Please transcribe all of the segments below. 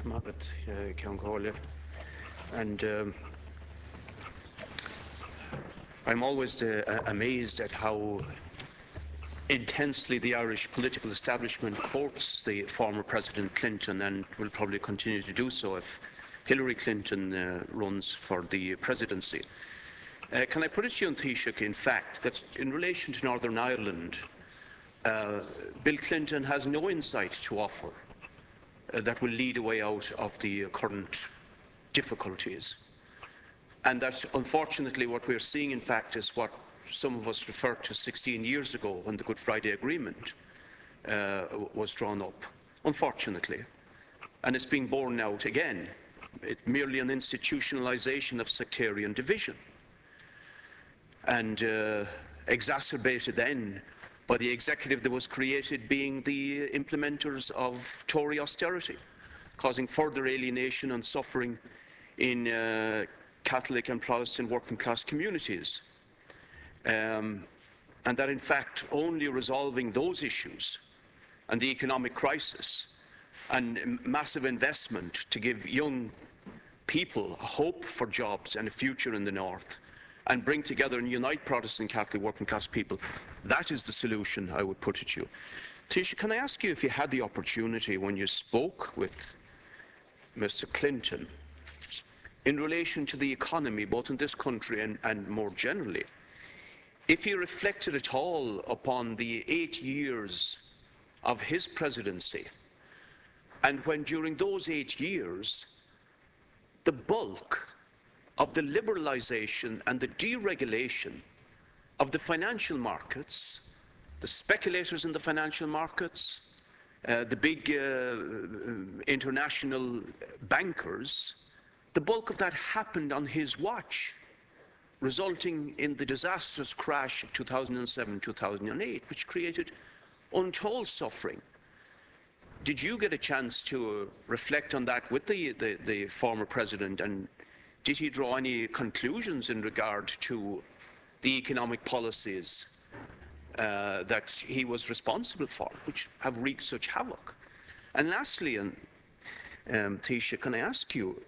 Margaret Council, and I'm always amazed at how intensely the Irish political establishment quotes the former President Clinton, and will probably continue to do so if Hillary Clinton runs for the presidency. Can I put it to you, Taoiseach, in fact, that in relation to Northern Ireland, Bill Clinton has no insight to offer that will lead a way out of the current difficulties. And that, unfortunately, what we're seeing, in fact, is what some of us referred to 16 years ago when the Good Friday Agreement was drawn up, unfortunately. And it's being borne out again. It's merely an institutionalization of sectarian division, and exacerbated then by the executive that was created being the implementers of Tory austerity, causing further alienation and suffering in Catholic and Protestant working class communities. And that, in fact, only resolving those issues and the economic crisis and massive investment to give young people hope for jobs and a future in the North, and bring together and unite Protestant Catholic working class people, that is the solution I would put it to you. Taoiseach, can I ask you if you had the opportunity when you spoke with Mr. Clinton in relation to the economy, both in this country and more generally, if he reflected at all upon the 8 years of his presidency, and when during those 8 years the bulk of the liberalisation and the deregulation of the financial markets, the speculators in the financial markets, the big international bankers, the bulk of that happened on his watch, resulting in the disastrous crash of 2007-2008, which created untold suffering. Did you get a chance to reflect on that with the former president, and did he draw any conclusions in regard to the economic policies that he was responsible for, which have wreaked such havoc? And lastly, Taoiseach, can I ask you,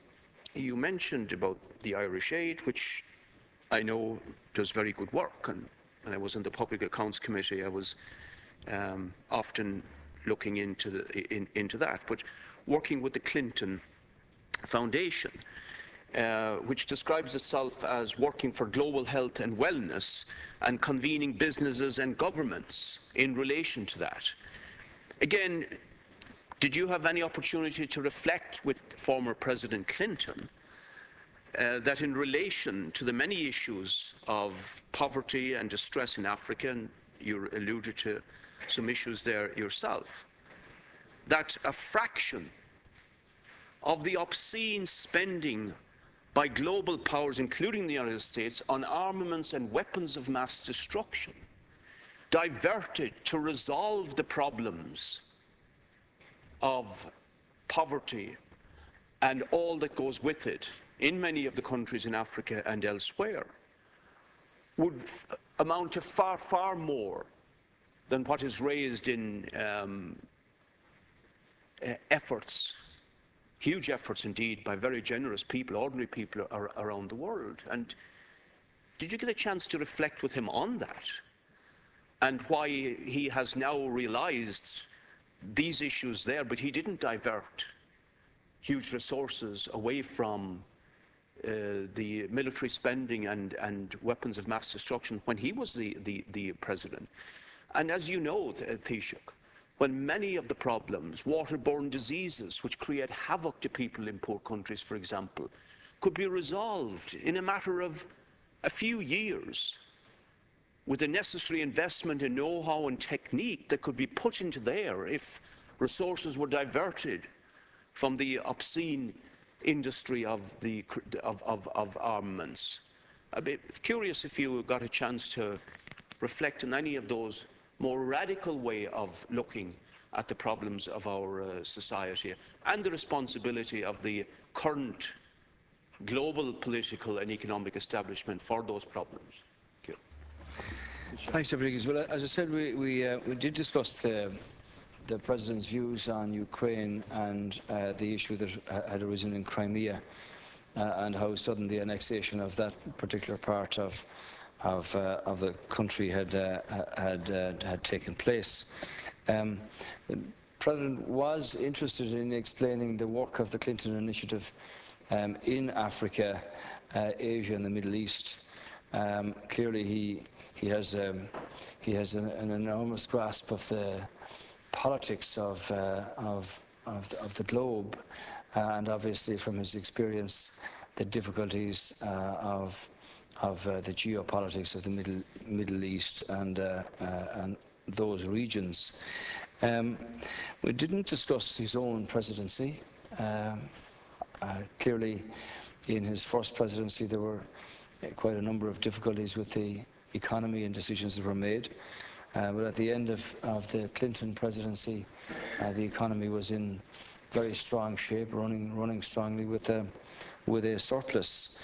you mentioned about the Irish Aid, which I know does very good work, and when I was on the Public Accounts Committee, I was often looking into that, but working with the Clinton Foundation, which describes itself as working for global health and wellness and convening businesses and governments in relation to that. Again, did you have any opportunity to reflect with former President Clinton that in relation to the many issues of poverty and distress in Africa, and you alluded to some issues there yourself, that a fraction of the obscene spending by global powers, including the United States, on armaments and weapons of mass destruction, diverted to resolve the problems of poverty and all that goes with it in many of the countries in Africa and elsewhere, would amount to far, far more than what is raised in efforts, huge efforts indeed, by very generous people, ordinary people around the world. And did you get a chance to reflect with him on that, and why he has now realized these issues there, but he didn't divert huge resources away from the military spending and weapons of mass destruction when he was the president? And as you know, Taoiseach, when many of the problems, waterborne diseases, which create havoc to people in poor countries, for example, could be resolved in a matter of a few years with the necessary investment in know-how and technique that could be put into there if resources were diverted from the obscene industry of armaments. I'd be curious if you got a chance to reflect on any of those more radical way of looking at the problems of our society and the responsibility of the current global political and economic establishment for those problems. Thank you. Thanks, Higgins. Well, as I said, we did discuss the the President's views on Ukraine and the issue that had arisen in Crimea, and how sudden the annexation of that particular part of the country had taken place. The President was interested in explaining the work of the Clinton Initiative in Africa, Asia and the Middle East. Clearly he has an enormous grasp of the politics of the globe, and obviously from his experience the difficulties of the geopolitics of the Middle East and those regions. We didn't discuss his own presidency. Clearly, in his first presidency, there were quite a number of difficulties with the economy and decisions that were made. But at the end of the Clinton presidency, the economy was in very strong shape, running strongly with a surplus.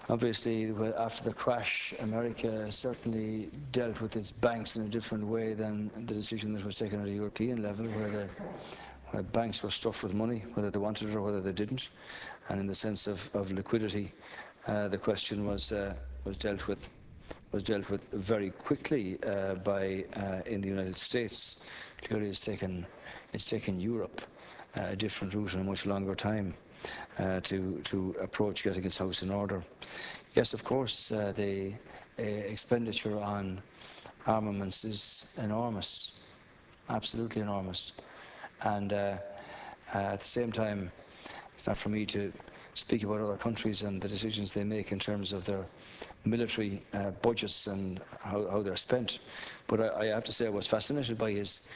Obviously, after the crash, America certainly dealt with its banks in a different way than the decision that was taken at a European level, where the banks were stuffed with money, whether they wanted it or whether they didn't. And in the sense of liquidity, the question was dealt with very quickly in the United States. Clearly, it's taken Europe a different route and a much longer time to approach getting its house in order. Yes, of course, the expenditure on armaments is enormous, absolutely enormous. And at the same time, it's not for me to speak about other countries and the decisions they make in terms of their military budgets and how they're spent. But I have to say I was fascinated by his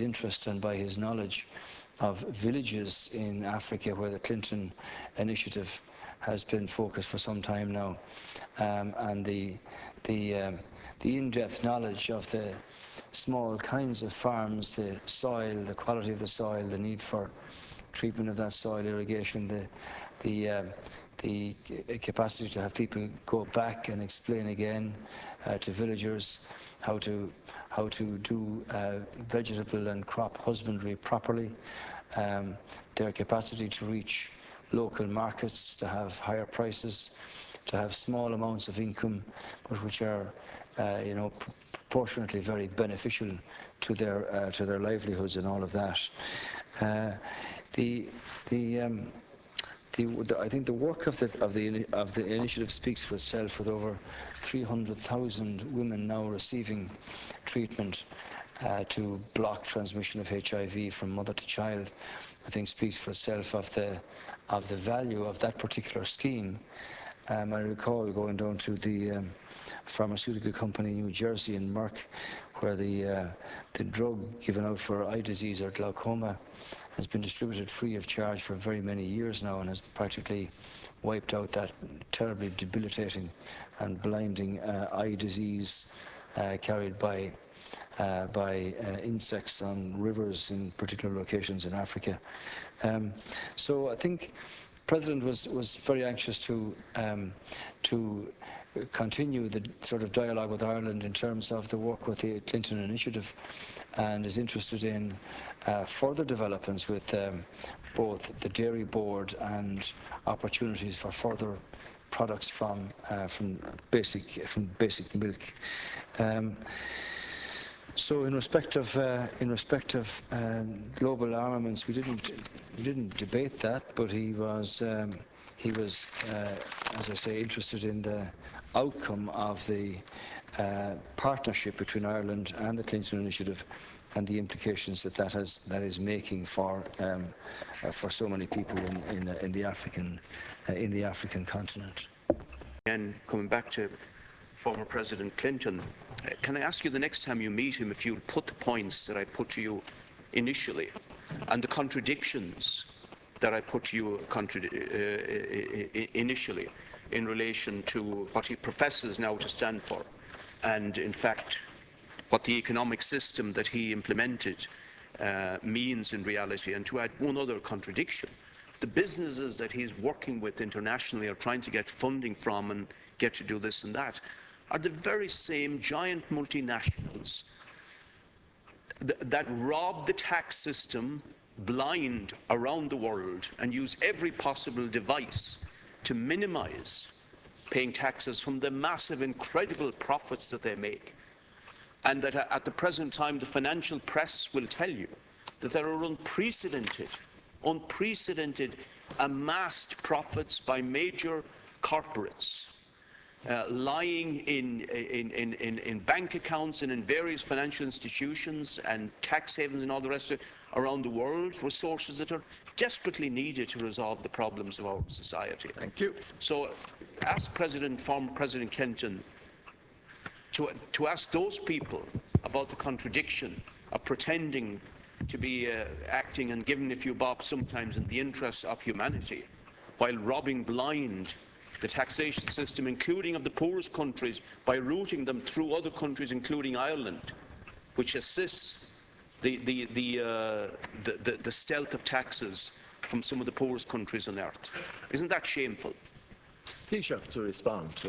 interest and by his knowledge of villages in Africa where the Clinton Initiative has been focused for some time now, and the in-depth knowledge of the small kinds of farms, the soil, the quality of the soil, the need for treatment of that soil, irrigation, the capacity to have people go back and explain again to villagers how to do vegetable and crop husbandry properly, their capacity to reach local markets, to have higher prices, to have small amounts of income, but which are, proportionately very beneficial to their livelihoods and all of that. I think the work of the initiative speaks for itself, with over 300,000 women now receiving treatment to block transmission of HIV from mother to child. I think speaks for itself of the value of that particular scheme. I recall going down to the pharmaceutical company in New Jersey, in Merck, where the drug given out for eye disease or glaucoma has been distributed free of charge for very many years now, and has practically wiped out that terribly debilitating and blinding eye disease carried by insects on rivers in particular locations in Africa. So I think the President was very anxious to continue the sort of dialogue with Ireland in terms of the work with the Clinton Initiative, and is interested in further developments with both the Dairy Board and opportunities for further products from basic milk. So in respect of global armaments, we didn't debate that, but he was as I say, interested in the outcome of the partnership between Ireland and the Clinton Initiative, and the implications that is making for so many people in the African continent. And coming back to former President Clinton, can I ask you the next time you meet him if you'll put the points that I put to you initially and the contradictions that I put to you initially in relation to what he professes now to stand for, and in fact what the economic system that he implemented means in reality. And to add one other contradiction, the businesses that he's working with internationally are trying to get funding from and get to do this and that are the very same giant multinationals that rob the tax system blind around the world and use every possible device to minimize paying taxes from the massive, incredible profits that they make. And that at the present time, the financial press will tell you that there are unprecedented amassed profits by major corporates lying in bank accounts and in various financial institutions and tax havens and all the rest of it around the world, resources that are desperately needed to resolve the problems of our society. Thank you. So ask former President Clinton to ask those people about the contradiction of pretending to be acting and giving a few bops sometimes in the interests of humanity, while robbing blind the taxation system, including of the poorest countries, by routing them through other countries, including Ireland, which assists the stealth of taxes from some of the poorest countries on earth. Isn't that shameful? Taoiseach to respond to